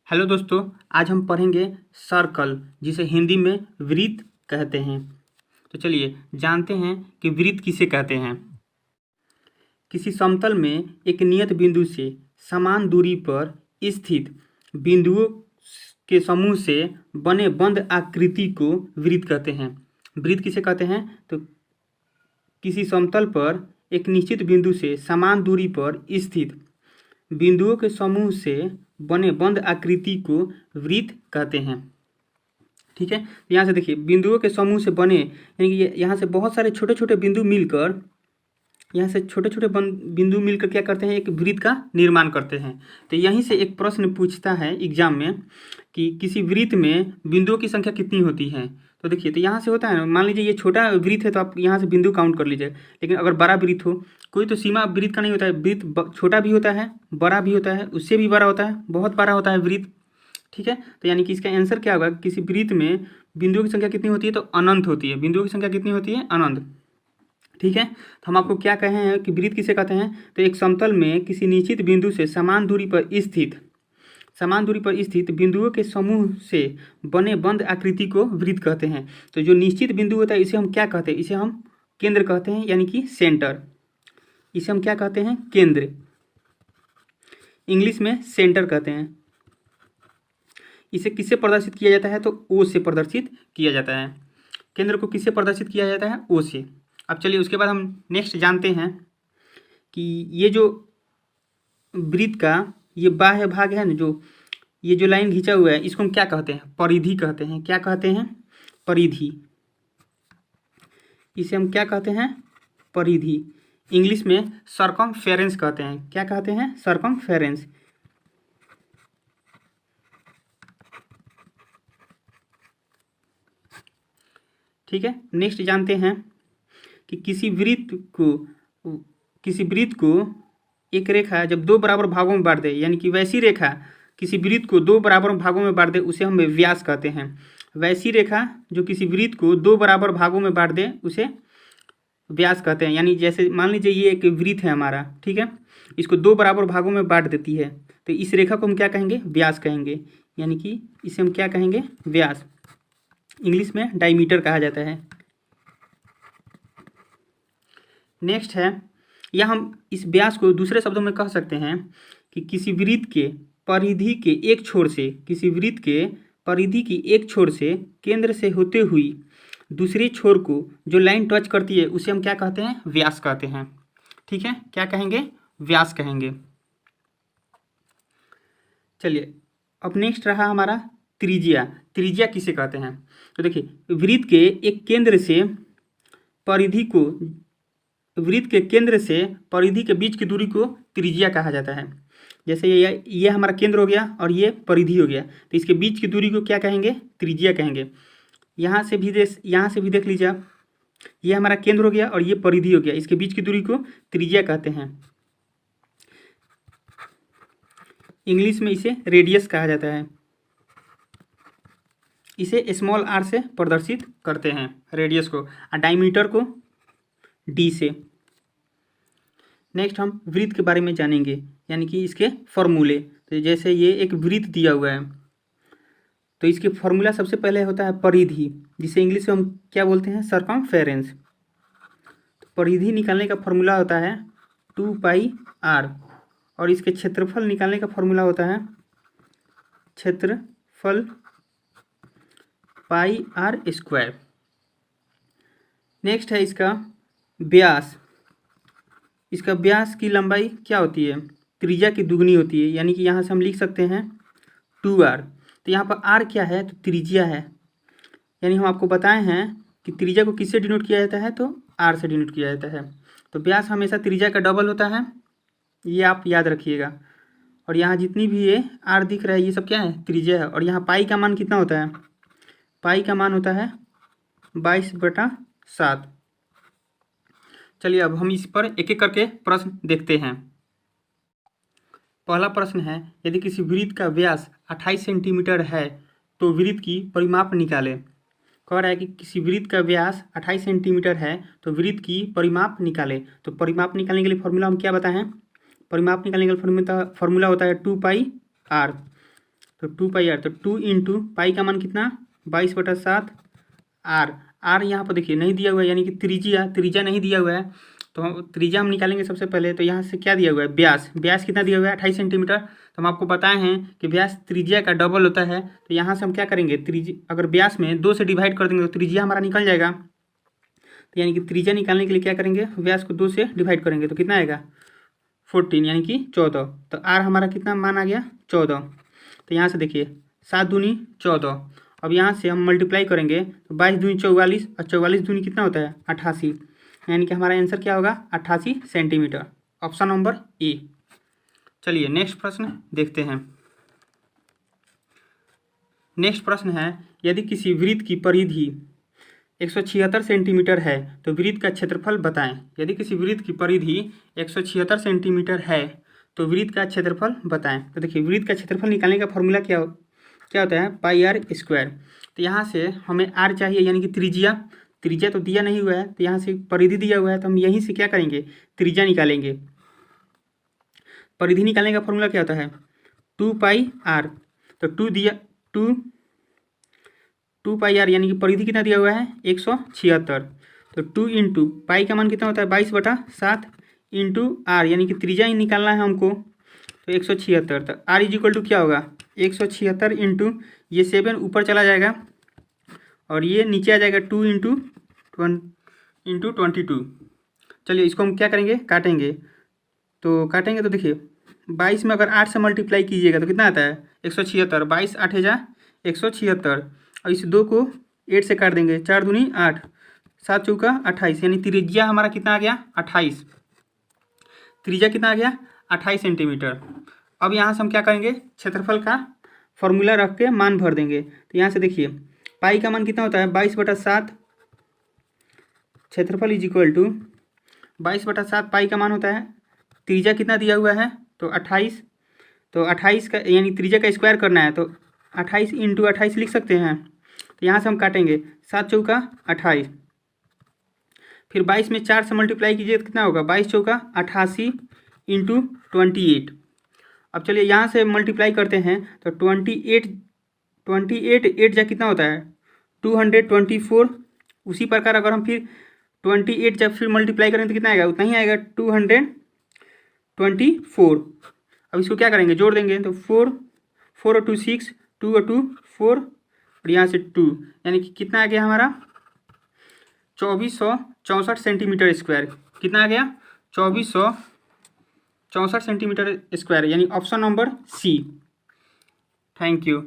Hello दोस्तों, आज हम पढ़ेंगे सर्कल, जिसे हिंदी में वृत्त कहते हैं। तो चलिए जानते हैं कि वृत्त किसे कहते हैं। किसी समतल में एक नियत बिंदु से समान दूरी पर स्थित बिंदुओं के समूह से बने बंद आकृति को वृत्त कहते हैं। वृत्त किसे कहते हैं? तो किसी समतल पर एक निश्चित बिंदु से समान दूरी पर स्थित बिंदुओं के समूह से बने बंद आकृति को वृत्त कहते हैं। ठीक है, यहाँ से देखिए, बिंदुओं के समूह से बने, यानी कि यहाँ से बहुत सारे छोटे छोटे बिंदु मिलकर, यहाँ से छोटे छोटे बिंदु मिलकर क्या करते हैं, एक वृत्त का निर्माण करते हैं। तो यहीं से एक प्रश्न पूछता है एग्जाम में कि किसी वृत्त में बिंदुओं की संख्या कितनी होती है। तो देखिए, तो यहाँ से होता है ना, मान लीजिए ये छोटा वृत्त है तो आप यहाँ से बिंदु काउंट कर लीजिए। लेकिन अगर बड़ा वृत्त हो, कोई तो सीमा वृत्त का नहीं होता है, वृत्त छोटा भी होता है, बड़ा भी होता है, उससे भी बड़ा होता है, बहुत बड़ा होता है वृत्त। ठीक है, तो यानी कि इसका आंसर क्या होगा, किसी वृत्त में बिंदुओं की संख्या कितनी होती है, तो अनंत होती है। बिंदुओं की संख्या कितनी होती है? अनंत। ठीक है, तो हम आपको क्या कहे हैं कि वृत्त किसे कहते हैं। तो एक समतल में किसी निश्चित बिंदु से समान दूरी पर स्थित बिंदुओं के समूह से बने बंद आकृति को वृत्त कहते हैं। तो जो निश्चित बिंदु होता है इसे हम क्या कहते हैं? इसे हम केंद्र कहते हैं, यानी कि सेंटर। इसे हम क्या कहते हैं? केंद्र। इंग्लिश में सेंटर कहते हैं। इसे किससे प्रदर्शित किया जाता है? तो ओ से प्रदर्शित किया जाता है। केंद्र को किससे प्रदर्शित किया जाता है? ओ से। अब चलिए उसके बाद हम नेक्स्ट जानते हैं कि ये जो वृत्त का ये बाह्य भाग है ना, जो ये जो लाइन खींचा हुआ है, इसको हम क्या कहते हैं? परिधि कहते हैं। क्या कहते हैं? परिधि। इसे हम क्या कहते हैं? परिधि। इंग्लिश में सर्कमफेरेंस कहते हैं। क्या कहते हैं? सर्कमफेरेंस। ठीक है, नेक्स्ट जानते हैं कि किसी वृत्त को एक रेखा जब दो बराबर भागों में बांट दे, यानी कि वैसी रेखा किसी वृत्त को दो बराबर भागों में बांट दे, उसे हम व्यास कहते हैं। वैसी रेखा जो किसी वृत्त को दो बराबर भागों में बांट दे, उसे व्यास कहते हैं। यानी जैसे मान लीजिए ये एक वृत्त है हमारा, ठीक है, इसको दो बराबर भागों में बांट देती है, तो इस रेखा को हम क्या कहेंगे? व्यास कहेंगे। यानी कि इसे हम क्या कहेंगे? व्यास। इंग्लिश में डायमीटर कहा जाता है। नेक्स्ट है, या हम इस व्यास को दूसरे शब्दों में कह सकते हैं कि किसी वृत्त के परिधि के एक छोर से, किसी वृत्त के परिधि की एक छोर से केंद्र से होते हुई दूसरे छोर को जो लाइन टच करती है, उसे हम क्या कहते हैं? व्यास कहते हैं। ठीक है, क्या कहेंगे? व्यास कहेंगे। चलिए, अब नेक्स्ट रहा हमारा त्रिज्या। त्रिज्या किसे कहते हैं? तो देखिए, वृत्त के केंद्र से परिधि के बीच की दूरी को त्रिज्या कहा जाता है। जैसे ये हमारा केंद्र हो गया और ये परिधि हो गया, तो इसके बीच की दूरी को क्या कहेंगे? त्रिज्या कहेंगे। यहाँ से भी देख लीजिए आप, ये हमारा केंद्र हो गया और ये परिधि हो गया, इसके बीच की दूरी को त्रिज्या कहते हैं। इंग्लिश में इसे रेडियस कहा जाता है। इसे स्मॉल आर से प्रदर्शित करते हैं, रेडियस को, और डायमीटर को डी से। नेक्स्ट हम वृत्त के बारे में जानेंगे, यानी कि इसके फॉर्मूले। तो जैसे ये एक वृत्त दिया हुआ है, तो इसके फॉर्मूला सबसे पहले होता है परिधि, जिसे इंग्लिश में हम क्या बोलते हैं? सर्कमफेरेंस। तो परिधि निकालने का फॉर्मूला होता है 2πr, और इसके क्षेत्रफल निकालने का फॉर्मूला होता है क्षेत्रफल πr²। नेक्स्ट है इसका व्यास। इसका व्यास की लंबाई क्या होती है? त्रिज्या की दुगनी होती है, यानी कि यहाँ से हम लिख सकते हैं 2r। तो यहाँ पर r क्या है? तो त्रिज्या है। यानी हम आपको बताए हैं कि त्रिज्या को किससे डिनोट किया जाता है? तो r से डिनोट किया जाता है। तो व्यास हमेशा त्रिज्या का डबल होता है, ये आप याद रखिएगा। और यहाँ जितनी भी ये r दिख रहा है, ये सब क्या है? त्रिज्या है। और यहाँ पाई का मान कितना होता है? पाई का मान होता है 22/7। चलिए, अब हम इस पर एक एक करके प्रश्न देखते हैं। पहला प्रश्न है, यदि किसी वृत्त का व्यास 28 सेंटीमीटर है तो वृत्त की परिमाप निकालें। कह रहा है कि किसी वृत्त का व्यास 28 सेंटीमीटर है तो वृत्त की परिमाप निकालें। तो परिमाप निकालने के लिए फॉर्मूला हम क्या बताएं? परिमाप निकालने के लिए फॉर्मूला होता है 2πr। तो 2πr, तो 2 इंटू पाई का मान कितना 22/7 आर। आर यहाँ पर देखिए नहीं दिया हुआ है, यानी कि त्रिज्या नहीं दिया हुआ है, तो त्रिज्या हम निकालेंगे सबसे पहले। तो यहाँ से क्या दिया हुआ है, व्यास कितना दिया हुआ है 28 सेंटीमीटर। तो हम आपको बताए हैं कि व्यास त्रिज्या का डबल होता है। तो यहाँ से हम क्या करेंगे, अगर व्यास में 2 से डिवाइड कर देंगे तो त्रिज्या हमारा निकल जाएगा। तो यानी कि त्रिज्या निकालने के लिए क्या करेंगे, व्यास को 2 से डिवाइड करेंगे तो कितना आएगा 14 यानी कि 14। तो आर हमारा कितना मान आ गया 14। तो यहाँ से देखिए 7 दूनी 14। अब यहाँ से हम मल्टीप्लाई करेंगे तो 22 दूनी 44 और 44 दूनी कितना होता है 88, यानी कि हमारा आंसर क्या होगा 88 सेंटीमीटर, ऑप्शन नंबर ए। चलिए नेक्स्ट प्रश्न देखते हैं। नेक्स्ट प्रश्न है, यदि किसी वृत्त की परिधि 176 सेंटीमीटर है तो वृत्त का क्षेत्रफल बताएं। यदि किसी वृत्त की परिधि 176 सेंटीमीटर है तो वृत्त का क्षेत्रफल बताएं। तो देखिए वृत्त का क्षेत्रफल निकालने का फॉर्मूला क्या होता है, पाई आर स्क्वायर। तो यहाँ से हमें आर चाहिए, यानी कि त्रिज्या तो दिया नहीं हुआ है, तो यहाँ से परिधि दिया हुआ है, तो हम यहीं से क्या करेंगे त्रिज्या निकालेंगे। परिधि निकालने का फॉर्मूला क्या होता है 2πr। तो 2πr यानी कि परिधि कितना दिया हुआ है 176। तो 2 इंटू पाई का मान कितना होता है 22/7 इंटू आर, यानी कि त्रिज्या ही निकालना है हमको, तो 176। तो आर इज इक्वल टू क्या होगा 176 इंटू ये 7 ऊपर चला जाएगा और ये नीचे आ जाएगा 2 इंटू 22। चलिए इसको हम क्या करेंगे काटेंगे। तो देखिए 22 में अगर 8 से मल्टीप्लाई कीजिएगा तो कितना आता है 176। 22 8 जा 176 और इस 2 को 8 से काट देंगे, 4 दूनी 8, 7 चौका 28, यानी त्रिज्या हमारा कितना आ गया 28। त्रिज्या कितना आ गया 28 सेंटीमीटर। अब यहाँ से हम क्या करेंगे क्षेत्रफल का फॉर्मूला रख के मान भर देंगे। तो यहाँ से देखिए पाई का मान कितना होता है 22/7, क्षेत्रफल इज इक्वल टू 22/7 पाई का मान होता है, त्रिज्या कितना दिया हुआ है तो 28। तो 28 का यानी त्रिज्या का स्क्वायर करना है, तो 28 इंटू 28 लिख सकते हैं। तो यहाँ से हम काटेंगे 7 चौका 28, फिर 22 में 4 से मल्टीप्लाई कीजिए तो कितना होगा 22 चौका 88 इंटू 28। अब चलिए यहाँ से मल्टीप्लाई करते हैं तो 28 8 जा कितना होता है 224। उसी प्रकार अगर हम फिर 28 जब फिर मल्टीप्लाई करें तो कितना आएगा उतना ही आएगा 224। अब इसको क्या करेंगे जोड़ देंगे, तो 4 और 2 6, 2 और 2 4 और यहाँ से 2, यानी कि कितना आ गया हमारा 2464 सेंटीमीटर स्क्वायर। कितना आ गया 2464 सेंटीमीटर स्क्वायर, यानी option number C. Thank you.